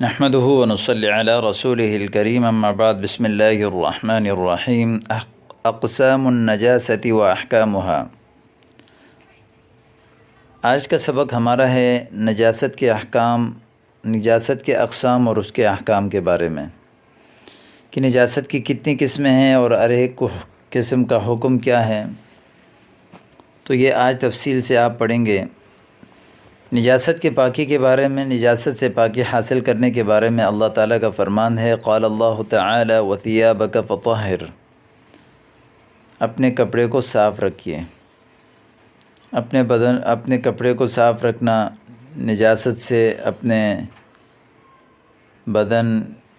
نحمده ونصلي على رسوله الكريم اما بعد بسم الله الرحمن الرحیم اقسام النجاست و احکامها۔ آج کا سبق ہمارا ہے نجاست کے احکام، نجاست کے اقسام اور اس کے احکام کے بارے میں کہ نجاست کی کتنی قسمیں ہیں اور ہر ایک قسم کا حکم کیا ہے۔ تو یہ آج تفصیل سے آپ پڑھیں گے۔ نجاست کے پاکی کے بارے میں، نجاست سے پاکی حاصل کرنے کے بارے میں اللہ تعالیٰ کا فرمان ہے، قال اللہ تعالی وثیابک فطہر، اپنے کپڑے کو صاف رکھیے۔ اپنے کپڑے کو صاف رکھنا، نجاست سے اپنے بدن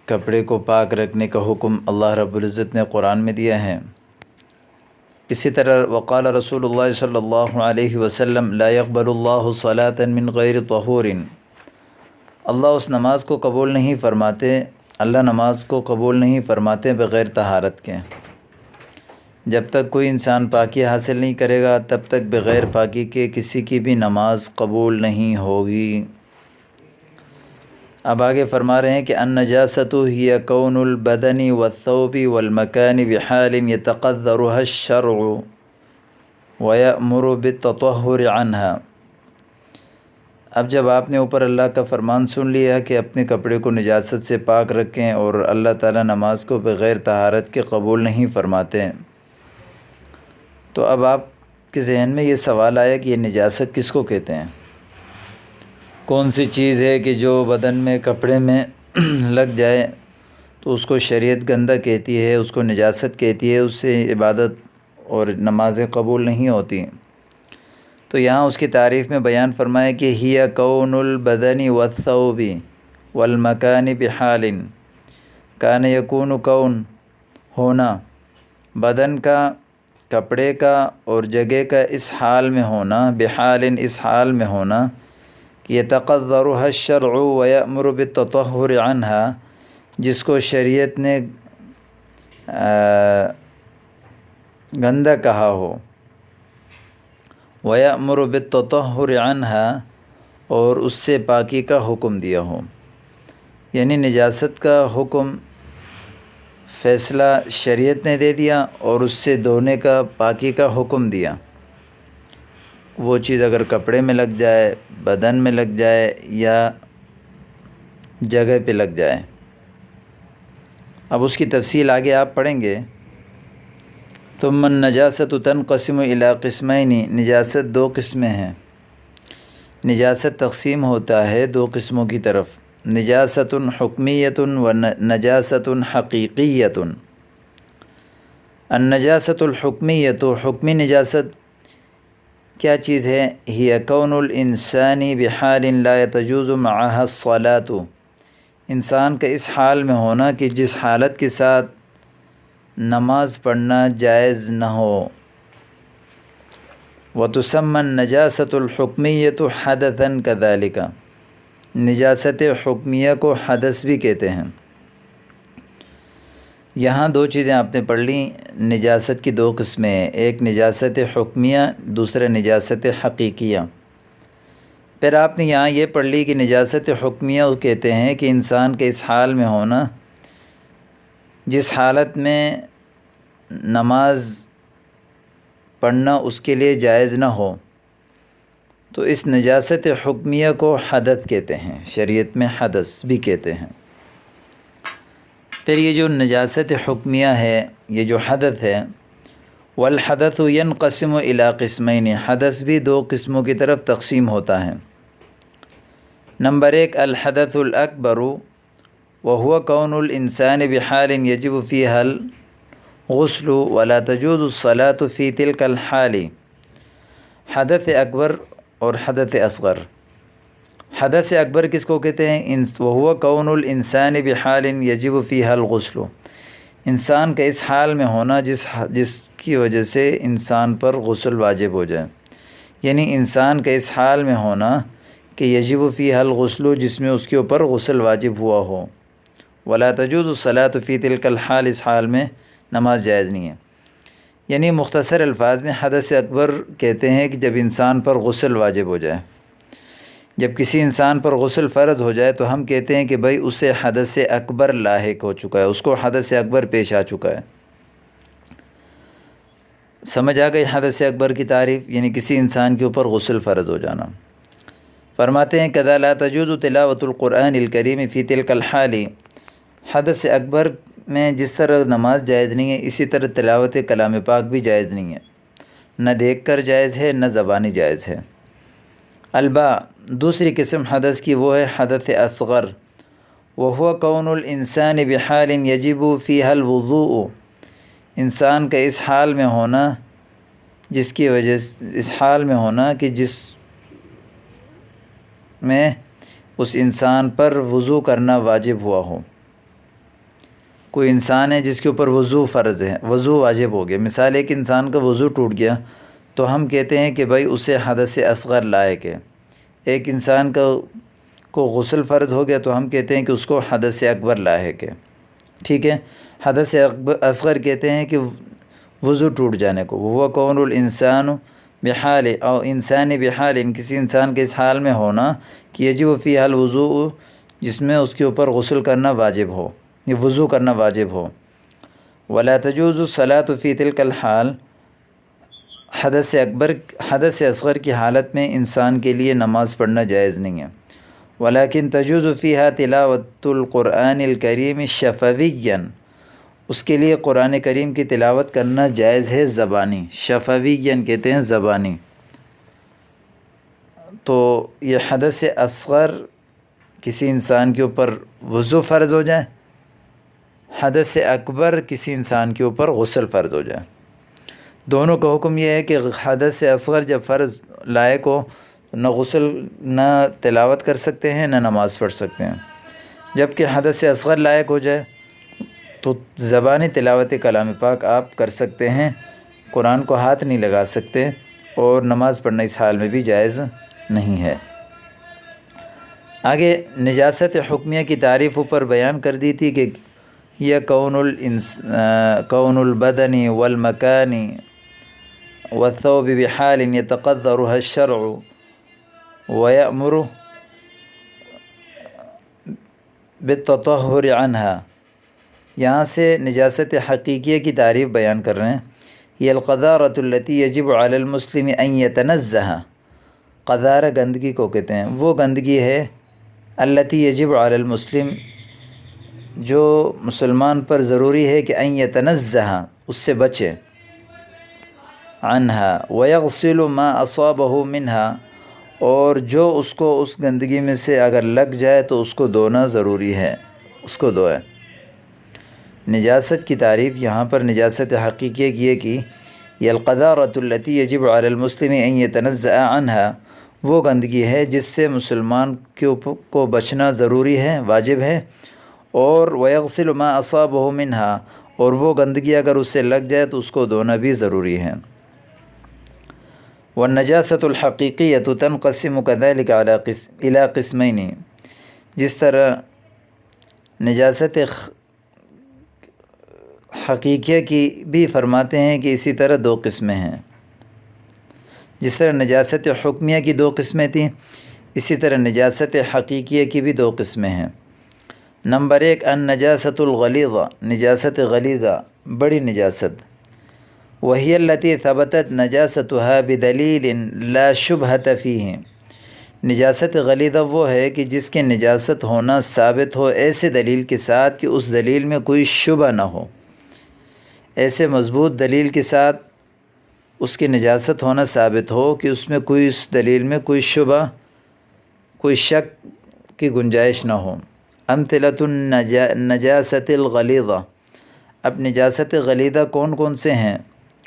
کپڑے کو پاک رکھنے کا حکم اللہ رب العزت نے قرآن میں دیا ہے۔ اسی طرح وقال رسول اللہ صلی اللہ علیہ وسلم لا يقبل اللہ صلاة من غیر طہور، اللہ اس نماز کو قبول نہیں فرماتے، اللہ نماز کو قبول نہیں فرماتے بغیر طہارت کے۔ جب تک کوئی انسان پاکی حاصل نہیں کرے گا تب تک بغیر پاکی کے کسی کی بھی نماز قبول نہیں ہوگی۔ اب آگے فرما رہے ہیں کہ النجاست ہی کون البدن والثوب والمکان بحال یتقدرها الشرع ویأمر بالتطہر عنها۔ اب جب آپ نے اوپر اللہ کا فرمان سن لیا کہ اپنے کپڑے کو نجاست سے پاک رکھیں اور اللہ تعالیٰ نماز کو بغیر طہارت کے قبول نہیں فرماتے، تو اب آپ کے ذہن میں یہ سوال آیا کہ یہ نجاست کس کو کہتے ہیں؟ کون سی چیز ہے کہ جو بدن میں کپڑے میں لگ جائے تو اس کو شریعت گندہ کہتی ہے، اس کو نجاست کہتی ہے، اس سے عبادت اور نمازیں قبول نہیں ہوتی۔ تو یہاں اس کی تعریف میں بیان فرمایا کہ ہی کون البدن والثوب والمکان بحال، کان یکون کون ہونا، بدن کا، کپڑے کا اور جگہ کا اس حال میں ہونا، بحال اس حال میں ہونا کہ یتقدرها الشرع ویأمر بالتطہر عنها، جس کو شریعت نے گندہ کہا ہو، ویأمر بالتطہر عنها، اور اس سے پاکی کا حکم دیا ہو۔ یعنی نجاست کا حکم، فیصلہ شریعت نے دے دیا اور اس سے دھونے کا، پاکی کا حکم دیا۔ وہ چیز اگر کپڑے میں لگ جائے، بدن میں لگ جائے یا جگہ پہ لگ جائے۔ اب اس کی تفصیل آگے آپ پڑھیں گے۔ ثم النجاست تنقسم الی قسمین، نجاست دو قسمیں ہیں۔ نجاست تقسیم ہوتا ہے دو قسموں کی طرف، نجاست حکمیۃ و نجاست حقیقیۃ۔ النجاست الحکمیۃ، حکمی نجاست کیا چیز ہے؟ ہی کون الانسان بحال لا تجوز معها الصلاۃ، انسان کا اس حال میں ہونا کہ جس حالت کے ساتھ نماز پڑھنا جائز نہ ہو۔ وتسمى النجاست الحکمیۃ حدثا كذلك، نجاست حکمیہ کو حدث بھی کہتے ہیں۔ یہاں دو چیزیں آپ نے پڑھ لیں، نجاست کی دو قسمیں ہیں، ایک نجاست حکمیہ، دوسرا نجاست حقیقیہ۔ پھر آپ نے یہاں یہ پڑھ لی کہ نجاست حکمیہ وہ کہتے ہیں کہ انسان کے اس حال میں ہونا جس حالت میں نماز پڑھنا اس کے لیے جائز نہ ہو، تو اس نجاست حکمیہ کو حدث کہتے ہیں، شریعت میں حدث بھی کہتے ہیں۔ پھر یہ جو نجاست حکمیہ ہے، یہ جو حدث ہے، والحدث ينقسم الی قسمین، حدث بھی دو قسموں کی طرف تقسیم ہوتا ہے۔ نمبر ایک الحدث الاکبر، وهو کون الانسان بحال یجب فیہا الغسل ولا تجوز الصلاة فی تلک الحال، حدث اکبر اور حدث اصغر۔ حدث اکبر کس کو کہتے ہیں؟ وهو کون الانسان بحال یجب فیہا الغسل، انسان کا اس حال میں ہونا جس کی وجہ سے انسان پر غسل واجب ہو جائے، یعنی انسان کا اس حال میں ہونا کہ یجب فیہا الغسل، جس میں اس کے اوپر غسل واجب ہوا ہو، ولا تجوز الصلاة فی تلک الحال، اس حال میں نماز جائز نہیں ہے۔ یعنی مختصر الفاظ میں حدث اکبر کہتے ہیں کہ جب انسان پر غسل واجب ہو جائے، جب کسی انسان پر غسل فرض ہو جائے تو ہم کہتے ہیں کہ بھائی اسے حدث اکبر لاحق ہو چکا ہے، اس کو حدث اکبر پیش آ چکا ہے۔ سمجھ آ گئی حدث اکبر کی تعریف، یعنی کسی انسان کے اوپر غسل فرض ہو جانا۔ فرماتے ہیں کذا لا تجوز تلاوت القرآن الکریم فی تلک الحال، حدث اکبر میں جس طرح نماز جائز نہیں ہے اسی طرح تلاوت کلام پاک بھی جائز نہیں ہے، نہ دیکھ کر جائز ہے نہ زبانی جائز ہے۔ البا، دوسری قسم حدث کی وہ ہے حدث اصغر، وہو کون الانسان بحال یجب فیہا الوضوء، انسان کا اس حال میں ہونا جس کی وجہ سے اس حال میں ہونا کہ جس میں اس انسان پر وضو کرنا واجب ہوا ہو۔ کوئی انسان ہے جس کے اوپر وضو فرض ہے، وضو واجب ہو گیا، مثال ایک انسان کا وضو ٹوٹ گیا تو ہم کہتے ہیں کہ بھائی اسے حدث اصغر لاحق ہے۔ ایک انسان کو غسل فرض ہو گیا تو ہم کہتے ہیں کہ اس کو حدث اکبر لاحق ہے، ٹھیک ہے۔ حدث اصغر کہتے ہیں کہ وضو ٹوٹ جانے کو، وہ کون الانسان بحال، او انسان بحال، کسی انسان کے اس حال میں ہونا کہ یجب فیہا الوضوء، جس میں اس کے اوپر غسل کرنا واجب ہو، یہ وضو کرنا واجب ہو۔ ولا تجوز الصلاۃ فی تلک الحال، حدث اصغر کی حالت میں انسان کے لیے نماز پڑھنا جائز نہیں ہے۔ ولیکن تجوز فیہا تلاوت القرآن الکریم شفویاً، اس کے لیے قرآن کریم کی تلاوت کرنا جائز ہے زبانی، شفویاً کہتے ہیں زبانی۔ تو یہ حدث اصغر کسی انسان کے اوپر وضو فرض ہو جائے، حدث اکبر کسی انسان کے اوپر غسل فرض ہو جائے۔ دونوں کا حکم یہ ہے کہ حدث اصغر جب فرض لائق ہو نہ غسل نہ تلاوت کر سکتے ہیں نہ نماز پڑھ سکتے ہیں، جبکہ حدث اصغر لائق ہو جائے تو زبانی تلاوت کلام پاک آپ کر سکتے ہیں، قرآن کو ہاتھ نہیں لگا سکتے، اور نماز پڑھنا اس حال میں بھی جائز نہیں ہے۔ آگے نجاست حکمیہ کی تعریف اوپر بیان کر دی تھی کہ یہ کون البدن والمکان والثوب بحال يتقدرها الشرع ويأمر بالتطہر عنها، یہاں سے نجاست حقیقیہ کی تعریف بیان کر رہے ہیں۔ یہ القذارۃ التي يجب على المسلم ان يتنزه، قذارہ گندگی کو کہتے ہیں، وہ گندگی ہے التي يجب على المسلم، جو مسلمان پر ضروری ہے کہ ان يتنزه، اس سے بچے، عنها ويغسل ما اصابه منها، اور جو اس کو اس گندگی میں سے اگر لگ جائے تو اس کو دھونا ضروری ہے، اس کو دھوئے۔ نجاست کی تعریف یہاں پر نجاست حقیقیہ کی ہے کہ یہ القذارۃ التي يجب على المسلم ان يتنزه عنها، وہ گندگی ہے جس سے مسلمان کو بچنا ضروری ہے، واجب ہے، اور ويغسل ما اصابه منها، اور وہ گندگی اگر اس سے لگ جائے تو اس کو دھونا بھی ضروری ہے۔ والنجاسۃ الحقیقیۃ تنقسم كذلك الى قسمین، جس طرح نجاست حقیقیہ کی بھی فرماتے ہیں کہ اسی طرح دو قسمیں ہیں، جس طرح نجاست حکمیہ کی دو قسمیں تھیں اسی طرح نجاست حقیقیہ کی بھی دو قسمیں ہیں۔ نمبر 1 النجاست الغلیظہ، نجاست غلیظہ، بڑی نجاست، وہی التي ثبتت نجاستها بدلیل لا شبہۃ فیہ، نجاست غلیظہ وہ ہے کہ جس کے نجاست ہونا ثابت ہو ایسے دلیل کے ساتھ کہ اس دلیل میں کوئی شبہ نہ ہو، ایسے مضبوط دلیل کے ساتھ اس کی نجاست ہونا ثابت ہو کہ اس میں کوئی، اس دلیل میں کوئی شبہ، کوئی شک کی گنجائش نہ ہو۔ امثلۃ النجاست الغلیظہ، اب نجاست غلیظہ کون کون سے ہیں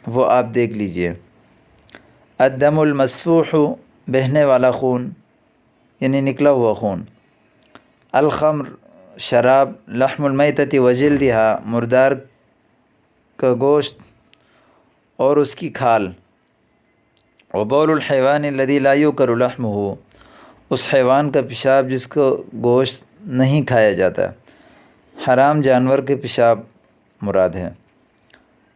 وہ آپ دیکھ لیجئے۔ الدم المسفوح، بہنے والا خون یعنی نکلا ہوا خون، الخمر، شراب، لحم المیتۃ وجلدها، مردار کا گوشت اور اس کی کھال، وبول الحیوان الذی لا یؤکل لحمہ، اس حیوان کا پیشاب جس کو گوشت نہیں کھایا جاتا، حرام جانور کے پیشاب مراد ہے۔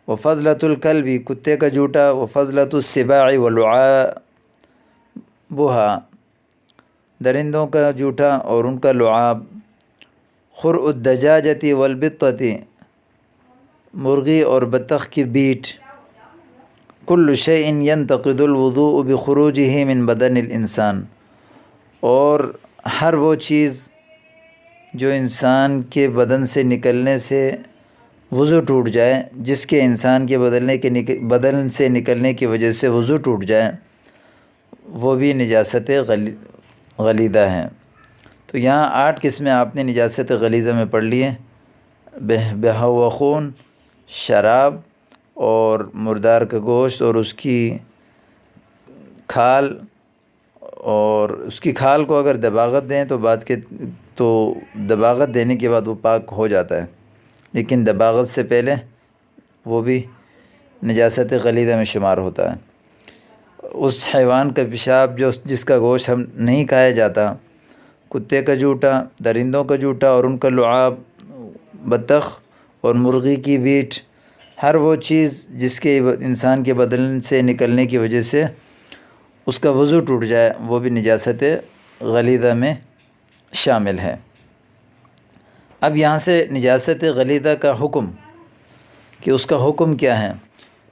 وفضلۃ الکلب، کتے کا جوٹا، وفضلۃ السباع ولعابها، درندوں کا جوٹا اور ان کا لعاب، خرء الدجاجتی والبطتی، مرغی اور بطخ کی بیٹ، کل شیء ینتقد الوضوء بخروجہ من بدن الانسان، اور ہر وہ چیز جو انسان کے بدن سے نکلنے سے وضو ٹوٹ جائے، جس کے انسان کے بدن سے نکلنے کی وجہ سے وضو ٹوٹ جائے، وہ بھی نجاست غلیظہ ہیں۔ تو یہاں 8 قسمیں آپ نے نجاست غلیظہ میں پڑھ لی ہیں، بہا و خون، شراب اور مردار کا گوشت اور اس کی کھال، اور اس کی کھال کو اگر دباغت دیں تو دباغت دینے کے بعد وہ پاک ہو جاتا ہے، لیکن دباغت سے پہلے وہ بھی نجاست غلیظہ میں شمار ہوتا ہے۔ اس حیوان کا پیشاب جس کا گوشت ہم نہیں کھایا جاتا، کتے کا جوٹا، درندوں کا جوٹا اور ان کا لعاب، بطخ اور مرغی کی بیٹ، ہر وہ چیز جس کے انسان کے بدن سے نکلنے کی وجہ سے اس کا وضو ٹوٹ جائے، وہ بھی نجاست غلیظہ میں شامل ہے۔ اب یہاں سے نجاست غلیظہ کا حکم، کہ اس کا حکم کیا ہے؟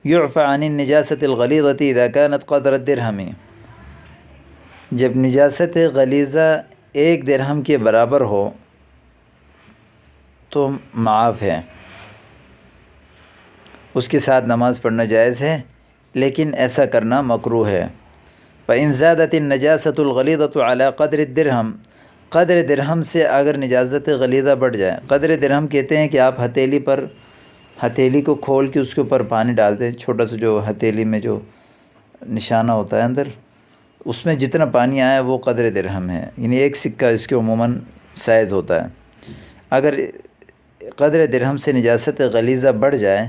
یعفى عن النجاسة الغلیظة اذا كانت قدر الدرہم، جب نجاست غلیظہ 1 درہم کے برابر ہو تو معاف ہے، اس کے ساتھ نماز پڑھنا جائز ہے، لیکن ایسا کرنا مکروہ ہے۔ فإن زادت النجاسة الغلیظة على قدر الدرہم، قدر درہم سے اگر نجاست غلیظہ بڑھ جائے، قدر درہم کہتے ہیں کہ آپ ہتھیلی کو کھول کے اس کے اوپر پانی ڈالتے ہیں، چھوٹا سا جو ہتھیلی میں جو نشانہ ہوتا ہے اندر، اس میں جتنا پانی آیا وہ قدر درہم ہے، یعنی 1 سکہ اس کے عموماً سائز ہوتا ہے۔ اگر قدر درہم سے نجاست غلیظہ بڑھ جائے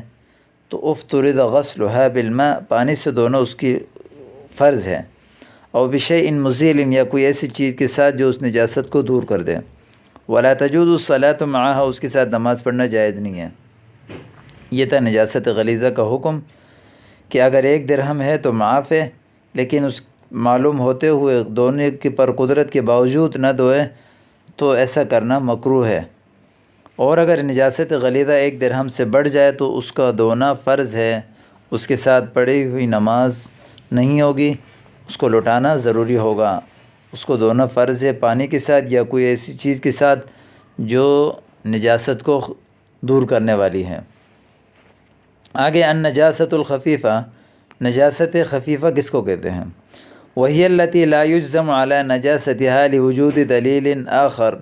تو افترض غسلها بالماء، پانی سے دھونا اس کی فرض ہے، اور بشیء مزیل، یا کوئی ایسی چیز کے ساتھ جو اس نجاست کو دور کر دے، ولا تجوز الصلاۃ معها، اس کے ساتھ نماز پڑھنا جائز نہیں ہے۔ یہ تھا نجاست غلیظہ کا حکم، کہ اگر 1 درہم ہے تو معاف ہے، لیکن اس معلوم ہوتے ہوئے دھونے کی پر قدرت کے باوجود نہ دھوئے تو ایسا کرنا مکروہ ہے۔ اور اگر نجاست غلیظہ 1 درہم سے بڑھ جائے تو اس کا دھونا فرض ہے، اس کے ساتھ پڑھی ہوئی نماز نہیں ہوگی، اس کو لوٹانا ضروری ہوگا، اس کو دھونا فرض ہے پانی کے ساتھ یا کوئی ایسی چیز کے ساتھ جو نجاست کو دور کرنے والی ہے۔ آگے النجاست الخفیفہ، نجاست خفیفہ کس کو کہتے ہیں؟ وہی التي لا يجزم على نجاستها لوجود دلیل آخر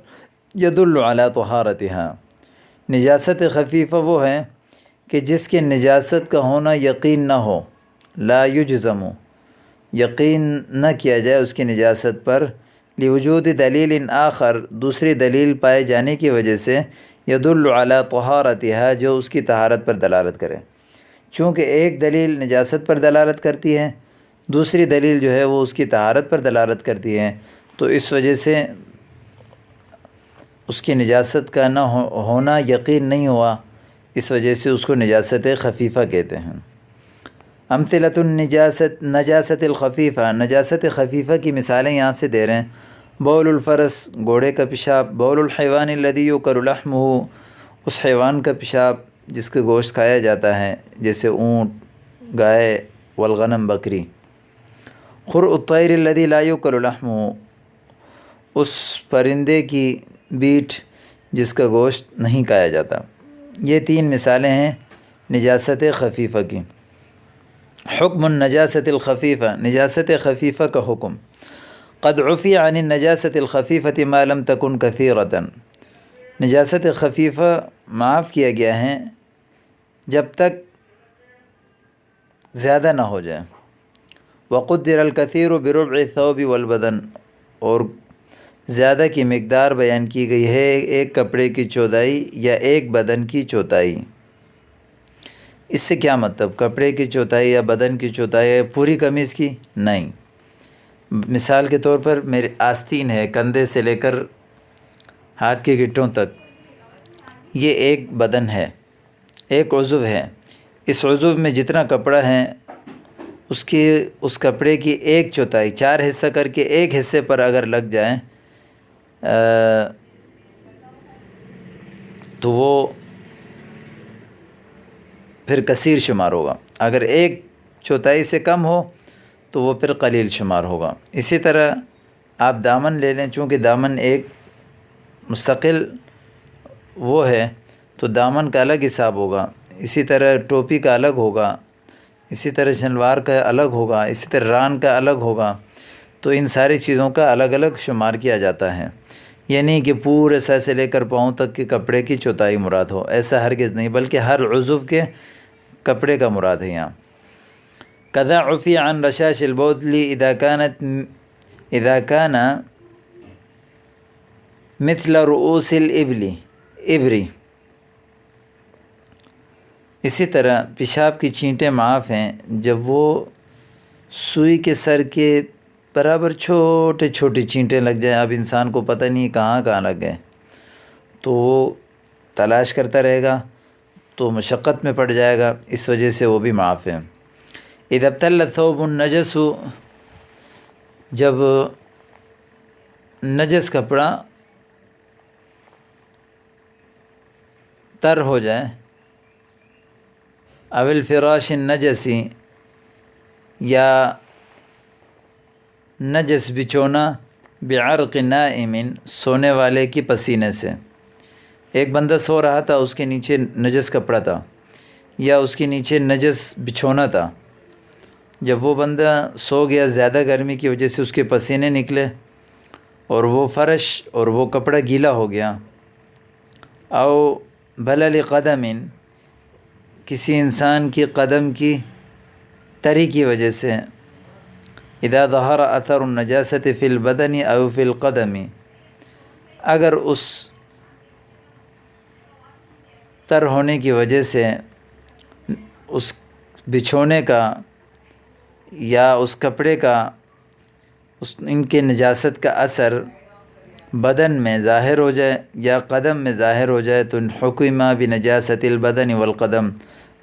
يدل على طہارتها، نجاست خفیفہ وہ ہے کہ جس کے نجاست کا ہونا یقین نہ ہو، لا یجزم، یقین نہ کیا جائے اس کی نجاست پر، لوجود دلیل آخر، دوسری دلیل پائے جانے کی وجہ سے، يدل على طہارتها، جو اس کی طہارت پر دلالت کرے۔ چونکہ ایک دلیل نجاست پر دلالت کرتی ہے، دوسری دلیل جو ہے وہ اس کی طہارت پر دلالت کرتی ہے، تو اس وجہ سے اس کی نجاست کا نہ ہونا یقین نہیں ہوا، اس وجہ سے اس کو نجاست خفیفہ کہتے ہیں۔ امثلۃ نجاست الخفیفہ، نجاست خفیفہ کی مثالیں یہاں سے دے رہے ہیں۔ بول الفرس، گھوڑے کا پیشاب، بول الحیوان الذی یؤکل لحمہ، اس حیوان کا پیشاب جس کا گوشت کھایا جاتا ہے، جیسے اونٹ، گائے، والغنم، بکری۔ خرء الطیر الذی لا یؤکل لحمہ، اس پرندے کی بیٹ جس کا گوشت نہیں کھایا جاتا۔ یہ 3 مثالیں ہیں نجاست خفیفہ کی۔ حکم النجاست الخفیفہ، نجاست خفیفہ کا حکم۔ قد عفی عن النجاست الخفیفۃ ما لم تکن کثیرۃ، نجاست خفیفہ معاف کیا گیا ہے جب تک زیادہ نہ ہو جائے۔ وقدر الکثیر بربع الثوب والبدن، اور زیادہ کی مقدار بیان کی گئی ہے 1 کپڑے کی چوتھائی یا 1 بدن کی چوتھائی۔ اس سے کیا مطلب؟ کپڑے کی چوتھائی یا بدن کی چوتھائی ہے، پوری قمیص کی نہیں۔ مثال کے طور پر میرے آستین ہے، کندھے سے لے کر ہاتھ کے گٹھوں تک، یہ ایک بدن ہے، ایک عضو ہے، اس عضو میں جتنا کپڑا ہے اس کپڑے کی ایک چوتھائی 4 حصہ کر کے ایک حصے پر اگر لگ جائیں تو وہ پھر کثیر شمار ہوگا، اگر ایک چوتھائی سے کم ہو تو وہ پھر قلیل شمار ہوگا۔ اسی طرح آپ دامن لے لیں، چونکہ دامن ایک مستقل وہ ہے تو دامن کا الگ حساب ہوگا، اسی طرح ٹوپی کا الگ ہوگا، اسی طرح شلوار کا الگ ہوگا، اسی طرح ران کا الگ ہوگا، تو ان ساری چیزوں کا الگ الگ شمار کیا جاتا ہے۔ یعنی کہ پورے سر سے لے کر پاؤں تک کے کپڑے کی چوتھائی مراد ہو، ایسا ہرگز نہیں، بلکہ ہر عضو کے کپڑے کا مراد ہے یہاں۔ قَذَا عُفِيَ عَنْ رَشَاشِ الْبَوْلِ إِذَا كَانَ مِثْلَ رُؤُوسِ الْإِبْرِ۔ اسی طرح پیشاب کی چینٹیں معاف ہیں جب وہ سوئی کے سر کے برابر چھوٹے چھوٹی چینٹیں لگ جائیں، اب انسان کو پتہ نہیں کہاں کہاں لگ گئے تو وہ تلاش کرتا رہے گا تو مشقت میں پڑ جائے گا، اس وجہ سے وہ بھی معاف ہے۔ اذا ابتل الثوب النجس، جب نجس کپڑا تر ہو جائے، او الفراش النجسی، یا نجس بچھونا، بعرق نائم، سونے والے کی پسینے سے۔ ایک بندہ سو رہا تھا، اس کے نیچے نجس کپڑا تھا یا اس کے نیچے نجس بچھونا تھا، جب وہ بندہ سو گیا، زیادہ گرمی کی وجہ سے اس کے پسینے نکلے اور وہ فرش اور وہ کپڑا گیلا ہو گیا، او بلل قدم، کسی انسان کی قدم کی تری کی وجہ سے، اذا ظہر اثر النجاست فی البدن او فی القدم، اگر اس تر ہونے کی وجہ سے اس بچھونے کا یا اس کپڑے کا ان کے نجاست کا اثر بدن میں ظاہر ہو جائے یا قدم میں ظاہر ہو جائے تو حکم بنجاست البدن والقدم،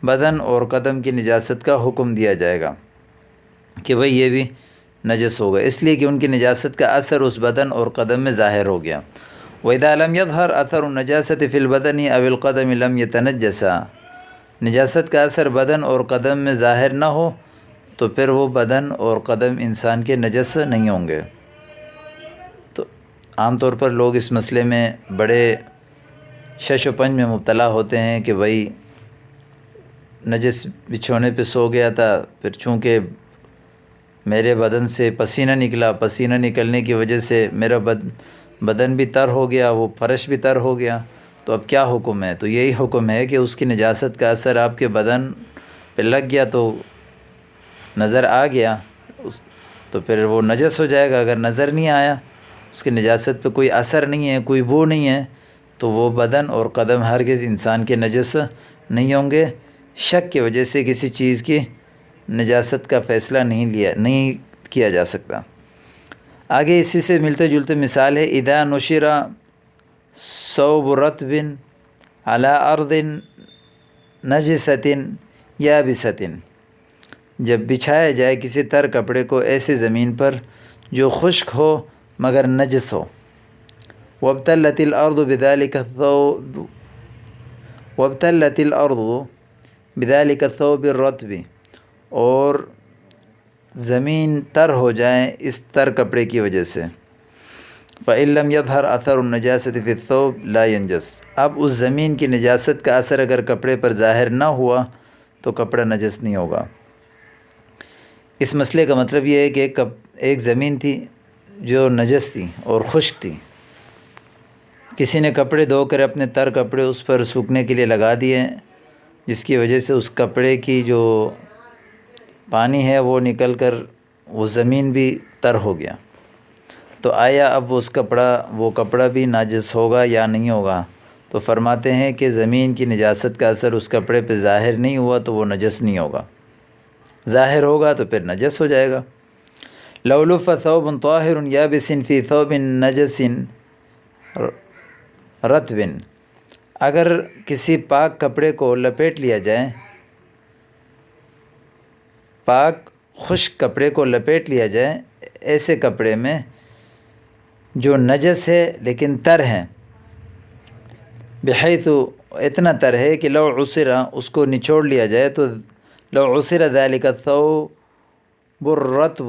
بدن اور قدم کی نجاست کا حکم دیا جائے گا کہ بھئی یہ بھی نجس ہوگا، اس لیے کہ ان کی نجاست کا اثر اس بدن اور قدم میں ظاہر ہو گیا۔ وَإِذَا لَمْ يَظْهَرْ أَثَرُ النَّجَاسَةِ فِي الْبَدَنِ أَوِ الْقَدَمِ لَمْ يَتَنَجَّسَا، نجاست کا اثر بدن اور قدم میں ظاہر نہ ہو تو پھر وہ بدن اور قدم انسان کے نجس نہیں ہوں گے۔ تو عام طور پر لوگ اس مسئلے میں بڑے شش و پنج میں مبتلا ہوتے ہیں کہ بھئی نجس بچھونے پہ سو گیا تھا، پھر چونکہ میرے بدن سے پسینہ نکلا، پسینہ نکلنے کی وجہ سے میرا بدن بھی تر ہو گیا، وہ فرش بھی تر ہو گیا، تو اب کیا حکم ہے؟ تو یہی حکم ہے کہ اس کی نجاست کا اثر آپ کے بدن پہ لگ گیا تو نظر آ گیا تو پھر وہ نجس ہو جائے گا، اگر نظر نہیں آیا، اس کی نجاست پہ کوئی اثر نہیں ہے، کوئی بو نہیں ہے، تو وہ بدن اور قدم ہرگز انسان کے نجس نہیں ہوں گے۔ شک کی وجہ سے کسی چیز کی نجاست کا فیصلہ نہیں کیا جا سکتا۔ آگے اسی سے ملتے جلتے مثال ہے، اذا نشر ثوب رطب علی ارض نجست یابست، جب بچھایا جائے کسی تر کپڑے کو ایسی زمین پر جو خشک ہو مگر نجس ہو، وابتلت الارض بذلك الثوب الرطب، اور زمین تر ہو جائے اس تر کپڑے کی وجہ سے، فإن لم يظهر اثر النجاست في الثوب لا ينجس، اب اس زمین کی نجاست کا اثر اگر کپڑے پر ظاہر نہ ہوا تو کپڑا نجس نہیں ہوگا۔ اس مسئلے کا مطلب یہ ہے کہ ایک زمین تھی جو نجس تھی اور خشک تھی، کسی نے کپڑے دھو کر اپنے تر کپڑے اس پر سوکھنے کے لیے لگا دیے، جس کی وجہ سے اس کپڑے کی جو پانی ہے وہ نکل کر وہ زمین بھی تر ہو گیا، تو آیا اب وہ کپڑا بھی ناجس ہوگا یا نہیں ہوگا؟ تو فرماتے ہیں کہ زمین کی نجاست کا اثر اس کپڑے پہ ظاہر نہیں ہوا تو وہ نجس نہیں ہوگا، ظاہر ہوگا تو پھر نجس ہو جائے گا۔ لو لف ثوب طاہر یابس فی ثوب نجس رطب، اگر کسی پاک کپڑے کو لپیٹ لیا جائے، پاک خشک کپڑے کو لپیٹ لیا جائے ایسے کپڑے میں جو نجس ہے لیکن تر ہے، بحیث اتنا تر ہے کہ لو عصرا اس کو نچوڑ لیا جائے تو لو عصر ذلك الثوب الرطب،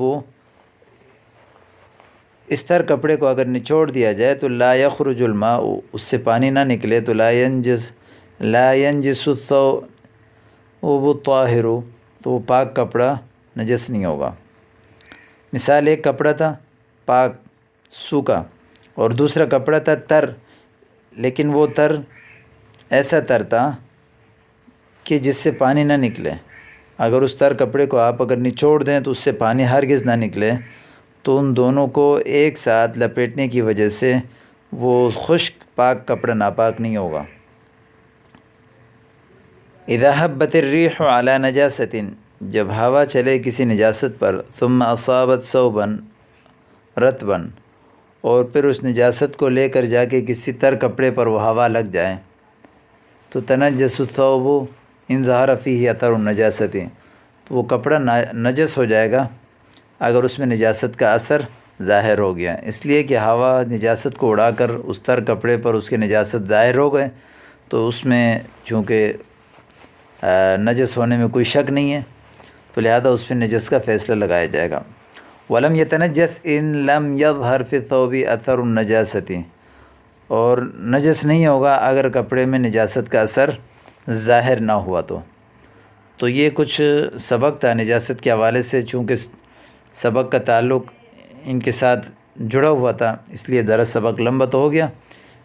اس تر کپڑے کو اگر نچوڑ دیا جائے تو لا یخرج الماء، اس سے پانی نہ نکلے تو لا ینجس الثوب الطاہر، تو وہ پاک کپڑا نجس نہیں ہوگا۔ مثال ایک کپڑا تھا پاک سوکھا اور دوسرا کپڑا تھا تر، لیکن وہ تر ایسا تر تھا کہ جس سے پانی نہ نکلے۔ اگر اس تر کپڑے کو آپ اگر نچوڑ دیں تو اس سے پانی ہرگز نہ نکلے، تو ان دونوں کو ایک ساتھ لپیٹنے کی وجہ سے وہ خشک پاک کپڑا ناپاک نہیں ہوگا۔ اذا حبت الريح على نجاست، جب ہوا چلے کسی نجاست پر، ثم اصابت ثوبا رطبا، اور پھر اس نجاست کو لے کر جا کے کسی تر کپڑے پر وہ ہوا لگ جائے، تو تنجس الثوب ان ظہر فیہ اثر النجاست، تو وہ کپڑا نجس ہو جائے گا اگر اس میں نجاست کا اثر ظاہر ہو گیا، اس لیے کہ ہوا نجاست کو اڑا کر اس تر کپڑے پر اس کے نجاست ظاہر ہو گئے، تو اس میں چونکہ نجس ہونے میں کوئی شک نہیں ہے، تو لہذا اس پہ نجس کا فیصلہ لگایا جائے گا۔ وَلَمْ يَتَنَجَّسْ إِن لَمْ يَظْهَرْ فِي الثَّوْبِ أَثَرُ النَّجَاسَةِ، اور نجس نہیں ہوگا اگر کپڑے میں نجاست کا اثر ظاہر نہ ہوا تو یہ کچھ سبق تھا نجاست کے حوالے سے، چونکہ سبق کا تعلق ان کے ساتھ جڑا ہوا تھا، اس لیے ذرا سبق لمبا تو ہو گیا،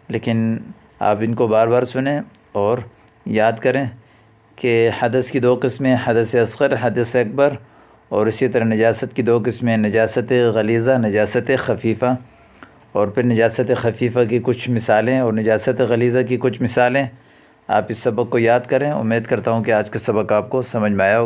لیکن آپ ان کو بار بار سنیں اور یاد کریں کہ حدث کی دو قسمیں، حدث اصغر، حدث اکبر، اور اسی طرح نجاست کی دو قسمیں، نجاست غلیظہ، نجاست خفیفہ، اور پھر نجاست خفیفہ کی کچھ مثالیں اور نجاست غلیظہ کی کچھ مثالیں۔ آپ اس سبق کو یاد کریں، امید کرتا ہوں کہ آج کا سبق آپ کو سمجھ میں آیا ہوگا۔